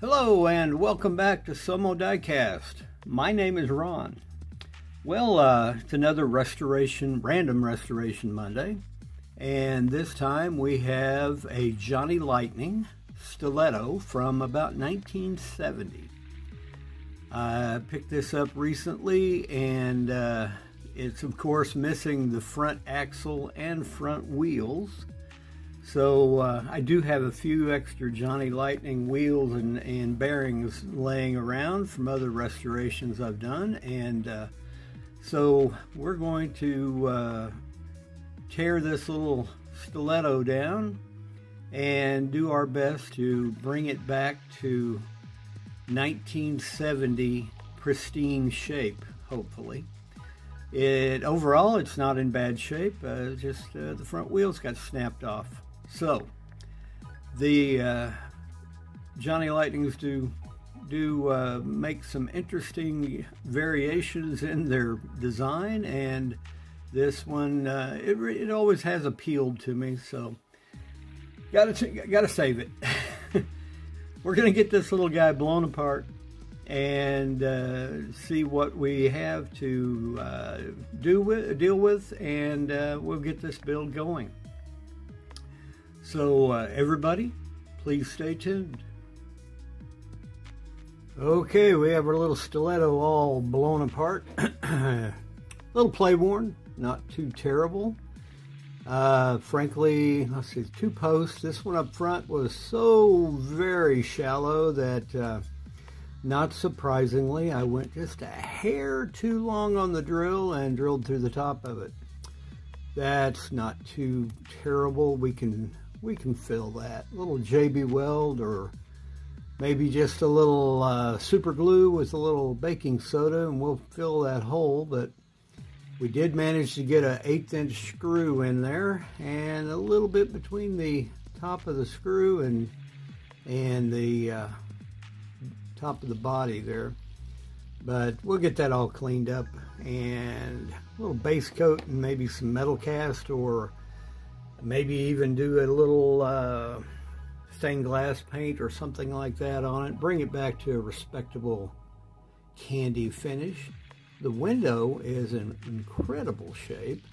Hello and welcome back to Somo Diecast. My name is Ron. Well, it's another random restoration Monday, and this time we have a Johnny Lightning Stiletto from about 1970. I picked this up recently, and it's of course missing the front axle and front wheels. So I do have a few extra Johnny Lightning wheels and bearings laying around from other restorations I've done, and so we're going to tear this little stiletto down and do our best to bring it back to 1970 pristine shape, hopefully. Overall, it's not in bad shape, just the front wheels got snapped off. So, the Johnny Lightnings do make some interesting variations in their design, and this one it always has appealed to me. So, gotta save it. We're gonna get this little guy blown apart and see what we have to deal with, and we'll get this build going. So everybody, please stay tuned. Okay, we have our little stiletto all blown apart. A little play-worn, not too terrible. Frankly, let's see, 2 posts. This one up front was so very shallow that, not surprisingly, I went just a hair too long on the drill and drilled through the top of it. That's not too terrible. We can fill that. A little JB weld, or maybe just a little super glue with a little baking soda, and we'll fill that hole. But we did manage to get an 1/8 inch screw in there, and a little bit between the top of the screw and the top of the body there. But we'll get that all cleaned up, and a little base coat and maybe some metal cast, or maybe even do a little stained glass paint or something like that on it. Bring it back to a respectable candy finish. The window is in incredible shape.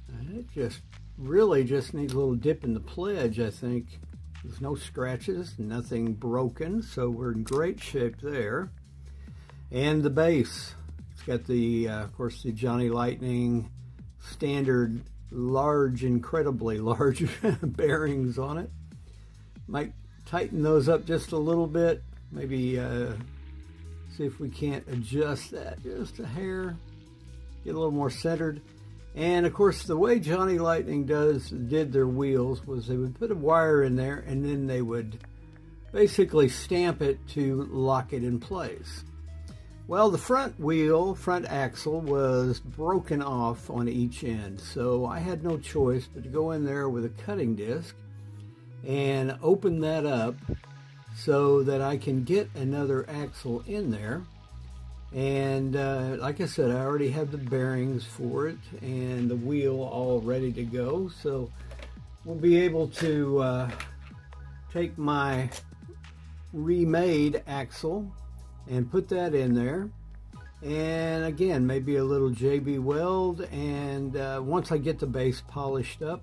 And it just really just needs a little dip in the pledge, I think. There's no scratches, nothing broken, so we're in great shape there. And the base, it's got the, of course, the Johnny Lightning standard large, incredibly large bearings on it. Might tighten those up just a little bit. Maybe see if we can't adjust that just a hair. Get a little more centered. And of course, the way Johnny Lightning did their wheels was they would put a wire in there, and then they would basically stamp it to lock it in place. Well, the front axle was broken off on each end, so I had no choice but to go in there with a cutting disc and open that up so that I can get another axle in there. And like I said, I already have the bearings for it and the wheel all ready to go, so we'll be able to take my remade axle and put that in there, and again, maybe a little JB weld, and once I get the base polished up,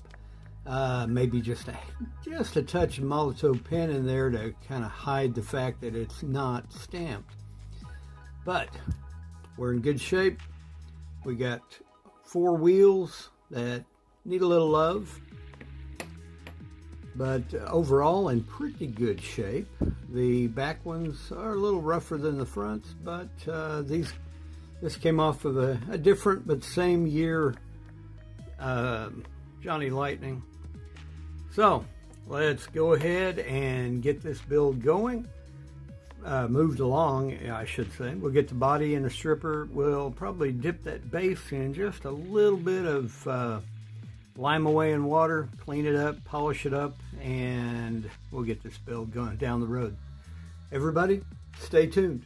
maybe just a touch of Molotov pen in there to kind of hide the fact that it's not stamped. But we're in good shape. We got 4 wheels that need a little love, but overall in pretty good shape. The back ones are a little rougher than the fronts, but this came off of a different but same year Johnny Lightning. So let's go ahead and get this build going. Moved along, I should say. We'll get the body in the stripper. We'll probably dip that base in just a little bit of lime away in water, clean it up, polish it up, and we'll get this build going down the road. Everybody, stay tuned.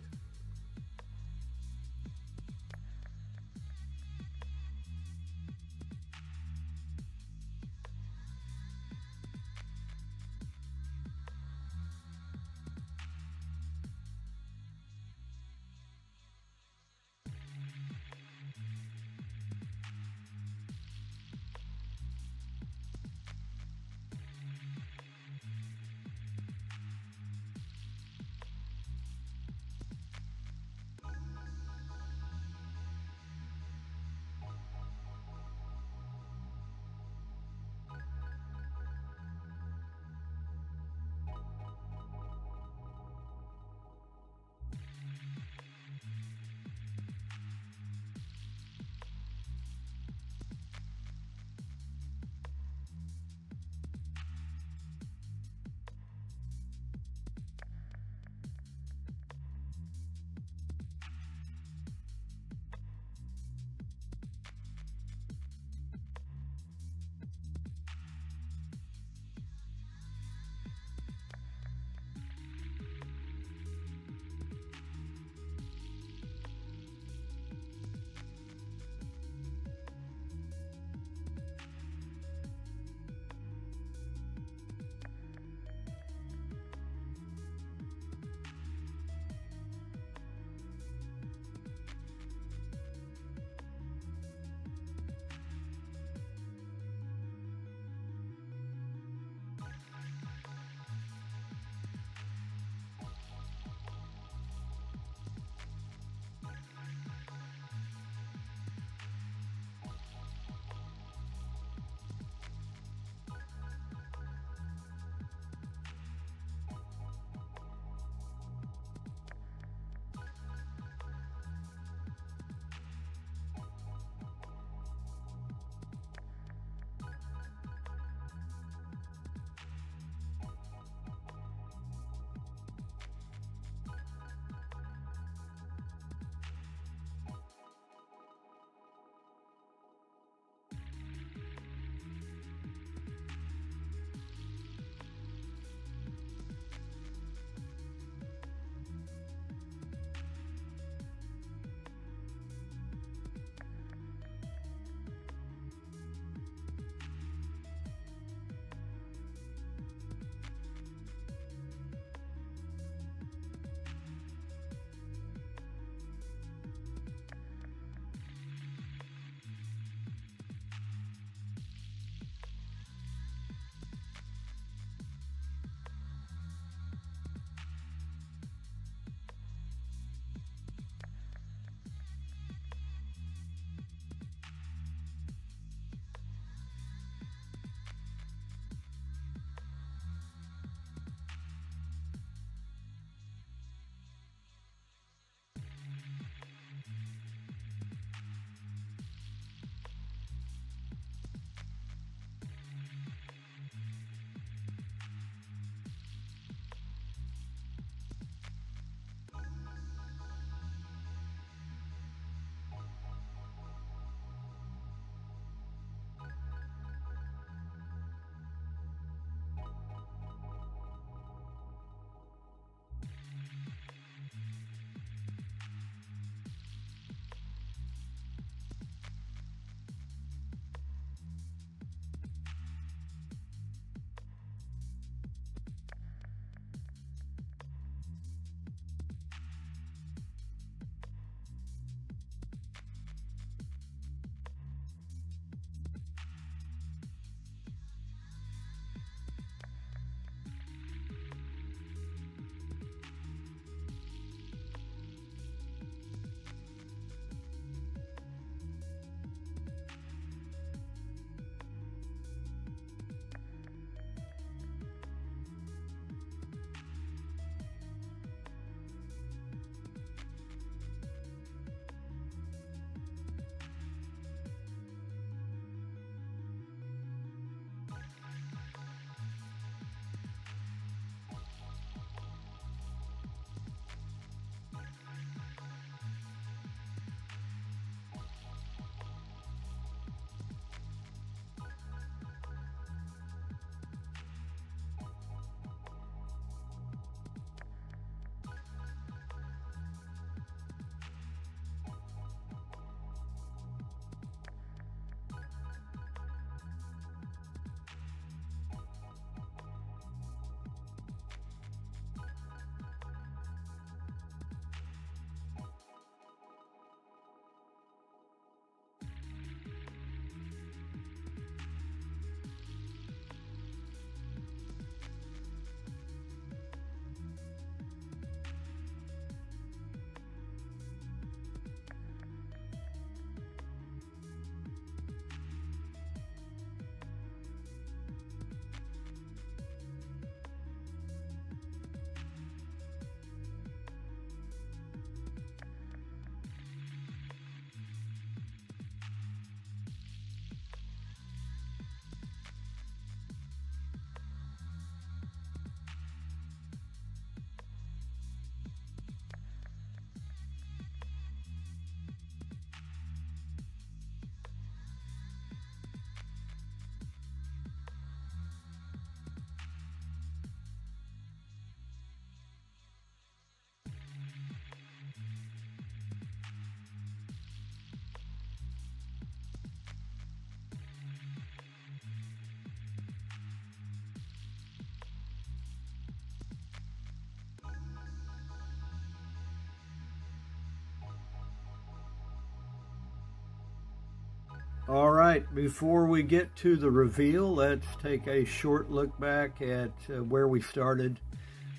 All right, before we get to the reveal, let's take a short look back at where we started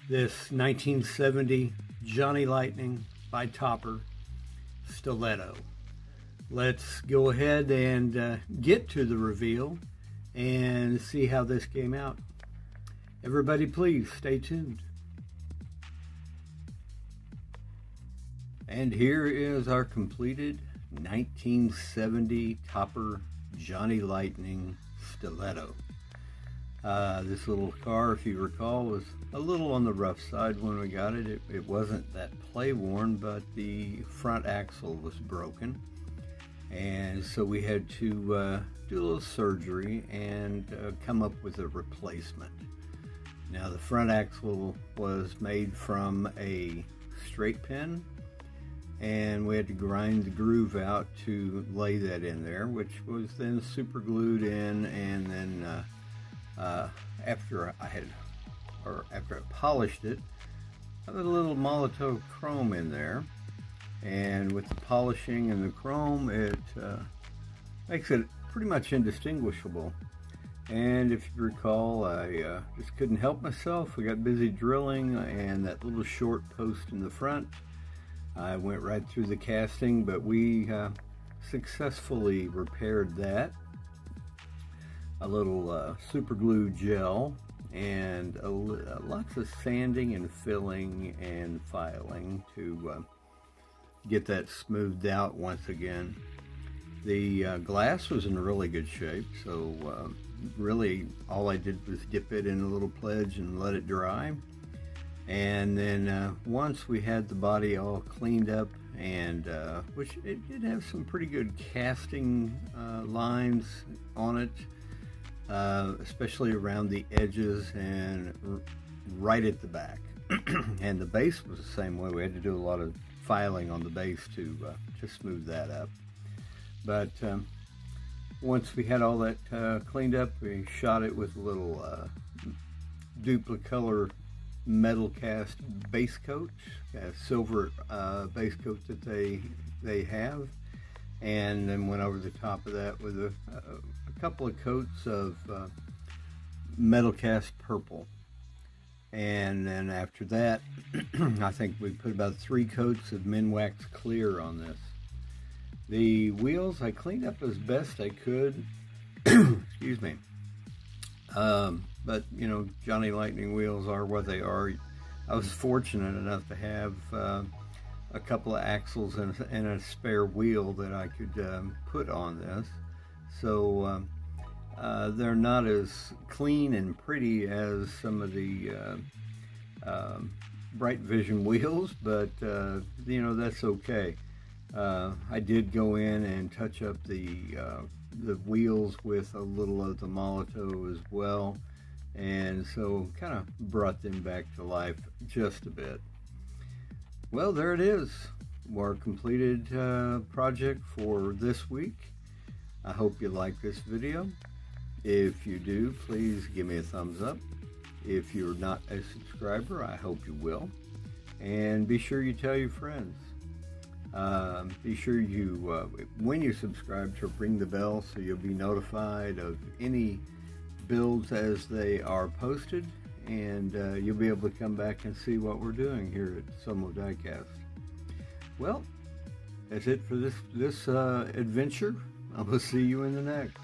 this 1970 Johnny Lightning by Topper Stiletto. Let's go ahead and get to the reveal and see how this came out. Everybody, please stay tuned. And here is our completed 1970 Topper Johnny Lightning Stiletto. This little car, if you recall, was a little on the rough side when we got it. It wasn't that play worn, but the front axle was broken. And so we had to do a little surgery and come up with a replacement. Now the front axle was made from a straight pin, and we had to grind the groove out to lay that in there, which was then super glued in. And then after I polished it, I put a little Molotov chrome in there, and with the polishing and the chrome, it makes it pretty much indistinguishable. And if you recall, I just couldn't help myself. We got busy drilling, and that little short post in the front, I went right through the casting, but we successfully repaired that. A little super glue gel and lots of sanding and filling and filing to get that smoothed out once again. The glass was in really good shape, so really all I did was dip it in a little pledge and let it dry. And then once we had the body all cleaned up, and which it did have some pretty good casting lines on it, especially around the edges and right at the back. And the base was the same way. We had to do a lot of filing on the base to smooth that up. But once we had all that cleaned up, we shot it with a little Duplicolor metal cast base coat, silver base coat that they have, and then went over the top of that with a couple of coats of metal cast purple. And then after that, I think we put about 3 coats of Minwax clear on this. The wheels I cleaned up as best I could. Excuse me. But you know, Johnny Lightning wheels are what they are. I was fortunate enough to have a couple of axles and a spare wheel that I could put on this. So they're not as clean and pretty as some of the Bright Vision wheels, but you know, that's okay. I did go in and touch up the wheels with a little of the Molotov as well, and so kind of brought them back to life just a bit. Well, there it is, our completed project for this week. I hope you like this video. If you do, please give me a thumbs up. If you're not a subscriber, I hope you will. And be sure you tell your friends. Be sure you, when you subscribe, to ring the bell so you'll be notified of any builds as they are posted, and you'll be able to come back and see what we're doing here at Some Diecast. Well, that's it for this adventure. I will see you in the next.